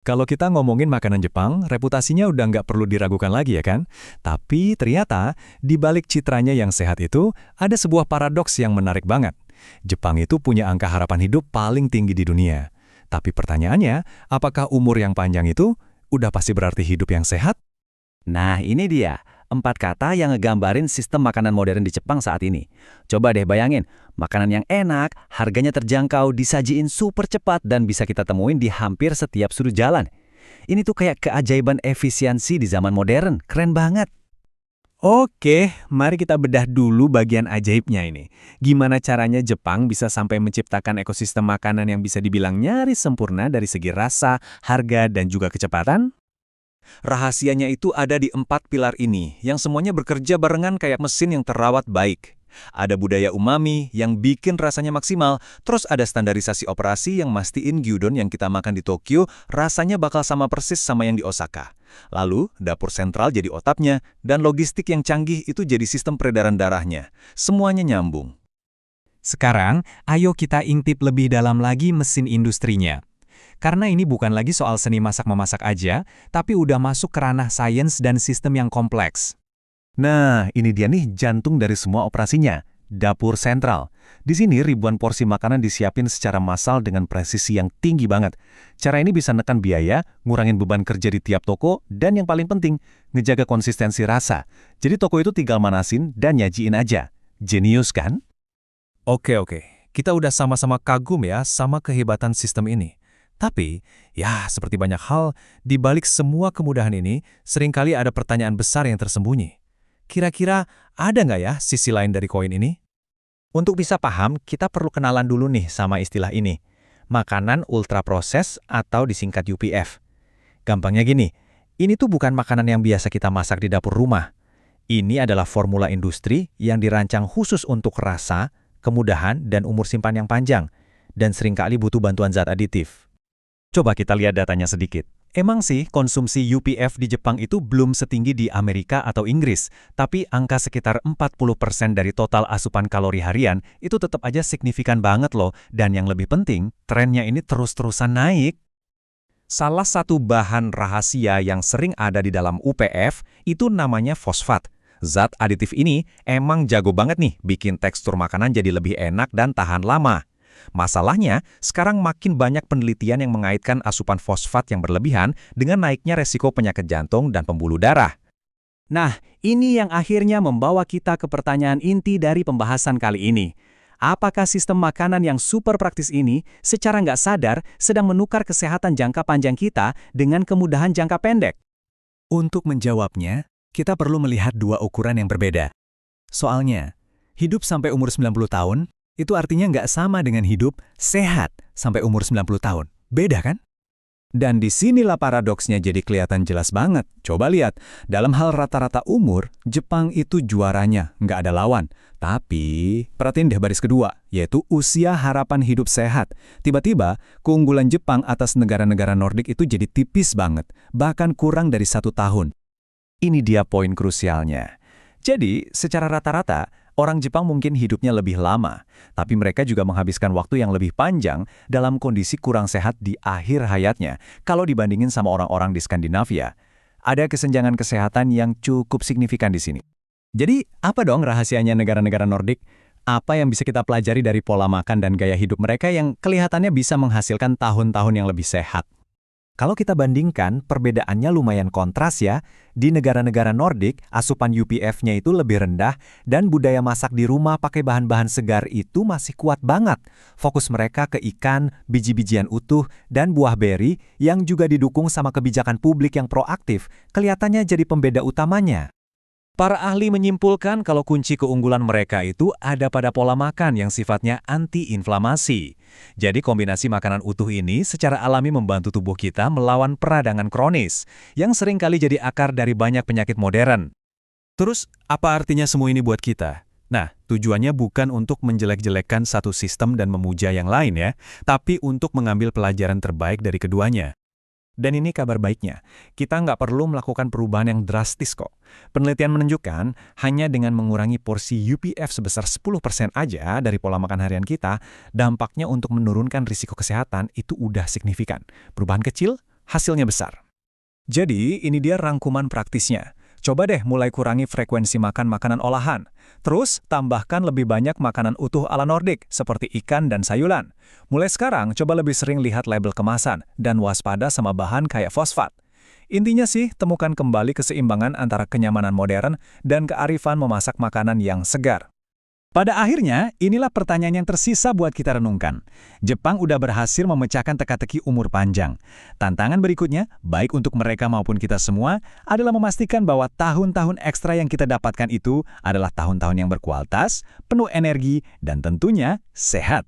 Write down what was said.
Kalau kita ngomongin makanan Jepang, reputasinya udah nggak perlu diragukan lagi ya kan? Tapi ternyata, di balik citranya yang sehat itu, ada sebuah paradoks yang menarik banget. Jepang itu punya angka harapan hidup paling tinggi di dunia. Tapi pertanyaannya, apakah umur yang panjang itu udah pasti berarti hidup yang sehat? Nah, ini dia. 4 kata yang ngegambarin sistem makanan modern di Jepang saat ini. Coba deh bayangin, makanan yang enak, harganya terjangkau, disajiin super cepat, dan bisa kita temuin di hampir setiap sudut jalan. Ini tuh kayak keajaiban efisiensi di zaman modern. Keren banget. Oke, mari kita bedah dulu bagian ajaibnya ini. Gimana caranya Jepang bisa sampai menciptakan ekosistem makanan yang bisa dibilang nyaris sempurna dari segi rasa, harga, dan juga kecepatan? Rahasianya itu ada di 4 pilar ini, yang semuanya bekerja barengan kayak mesin yang terawat baik. Ada budaya umami yang bikin rasanya maksimal, terus ada standarisasi operasi yang mastiin gyudon yang kita makan di Tokyo rasanya bakal sama persis sama yang di Osaka. Lalu, dapur sentral jadi otaknya, dan logistik yang canggih itu jadi sistem peredaran darahnya. Semuanya nyambung. Sekarang, ayo kita intip lebih dalam lagi mesin industrinya. Karena ini bukan lagi soal seni masak-memasak aja, tapi udah masuk ke ranah sains dan sistem yang kompleks. Nah, ini dia nih jantung dari semua operasinya, dapur sentral. Di sini ribuan porsi makanan disiapin secara massal dengan presisi yang tinggi banget. Cara ini bisa nekan biaya, ngurangin beban kerja di tiap toko, dan yang paling penting, ngejaga konsistensi rasa. Jadi toko itu tinggal manasin dan nyajiin aja. Jenius kan? Oke, kita udah sama-sama kagum ya sama kehebatan sistem ini. Tapi, ya seperti banyak hal, di balik semua kemudahan ini, seringkali ada pertanyaan besar yang tersembunyi. Kira-kira ada nggak ya sisi lain dari koin ini? Untuk bisa paham, kita perlu kenalan dulu nih sama istilah ini. Makanan ultra proses atau disingkat UPF. Gampangnya gini, ini tuh bukan makanan yang biasa kita masak di dapur rumah. Ini adalah formula industri yang dirancang khusus untuk rasa, kemudahan, dan umur simpan yang panjang, dan seringkali butuh bantuan zat aditif. Coba kita lihat datanya sedikit. Emang sih konsumsi UPF di Jepang itu belum setinggi di Amerika atau Inggris, tapi angka sekitar 40% dari total asupan kalori harian itu tetap aja signifikan banget loh, dan yang lebih penting, trennya ini terus-terusan naik. Salah satu bahan rahasia yang sering ada di dalam UPF itu namanya fosfat. Zat aditif ini emang jago banget nih bikin tekstur makanan jadi lebih enak dan tahan lama. Masalahnya, sekarang makin banyak penelitian yang mengaitkan asupan fosfat yang berlebihan dengan naiknya resiko penyakit jantung dan pembuluh darah. Nah, ini yang akhirnya membawa kita ke pertanyaan inti dari pembahasan kali ini. Apakah sistem makanan yang super praktis ini secara nggak sadar sedang menukar kesehatan jangka panjang kita dengan kemudahan jangka pendek? Untuk menjawabnya, kita perlu melihat dua ukuran yang berbeda. Soalnya, hidup sampai umur 90 tahun, itu artinya nggak sama dengan hidup sehat sampai umur 90 tahun. Beda kan? Dan disinilah paradoksnya jadi kelihatan jelas banget. Coba lihat, dalam hal rata-rata umur, Jepang itu juaranya, nggak ada lawan. Tapi, perhatiin deh baris kedua, yaitu usia harapan hidup sehat. Tiba-tiba, keunggulan Jepang atas negara-negara Nordik itu jadi tipis banget, bahkan kurang dari 1 tahun. Ini dia poin krusialnya. Jadi, secara rata-rata, orang Jepang mungkin hidupnya lebih lama, tapi mereka juga menghabiskan waktu yang lebih panjang dalam kondisi kurang sehat di akhir hayatnya kalau dibandingin sama orang-orang di Skandinavia. Ada kesenjangan kesehatan yang cukup signifikan di sini. Jadi, apa dong rahasianya negara-negara Nordik? Apa yang bisa kita pelajari dari pola makan dan gaya hidup mereka yang kelihatannya bisa menghasilkan tahun-tahun yang lebih sehat? Kalau kita bandingkan, perbedaannya lumayan kontras ya. Di negara-negara Nordik, asupan UPF-nya itu lebih rendah dan budaya masak di rumah pakai bahan-bahan segar itu masih kuat banget. Fokus mereka ke ikan, biji-bijian utuh, dan buah beri yang juga didukung sama kebijakan publik yang proaktif, kelihatannya jadi pembeda utamanya. Para ahli menyimpulkan kalau kunci keunggulan mereka itu ada pada pola makan yang sifatnya anti-inflamasi. Jadi kombinasi makanan utuh ini secara alami membantu tubuh kita melawan peradangan kronis, yang seringkali jadi akar dari banyak penyakit modern. Terus, apa artinya semua ini buat kita? Nah, tujuannya bukan untuk menjelek-jelekkan satu sistem dan memuja yang lain ya, tapi untuk mengambil pelajaran terbaik dari keduanya. Dan ini kabar baiknya, kita nggak perlu melakukan perubahan yang drastis kok. Penelitian menunjukkan, hanya dengan mengurangi porsi UPF sebesar 10% aja dari pola makan harian kita, dampaknya untuk menurunkan risiko kesehatan itu udah signifikan. Perubahan kecil, hasilnya besar. Jadi, ini dia rangkuman praktisnya. Coba deh mulai kurangi frekuensi makan makanan olahan. Terus, tambahkan lebih banyak makanan utuh ala Nordik, seperti ikan dan sayuran. Mulai sekarang, coba lebih sering lihat label kemasan, dan waspada sama bahan kayak fosfat. Intinya sih, temukan kembali keseimbangan antara kenyamanan modern dan kearifan memasak makanan yang segar. Pada akhirnya, inilah pertanyaan yang tersisa buat kita renungkan. Jepang udah berhasil memecahkan teka-teki umur panjang. Tantangan berikutnya, baik untuk mereka maupun kita semua, adalah memastikan bahwa tahun-tahun ekstra yang kita dapatkan itu adalah tahun-tahun yang berkualitas, penuh energi, dan tentunya sehat.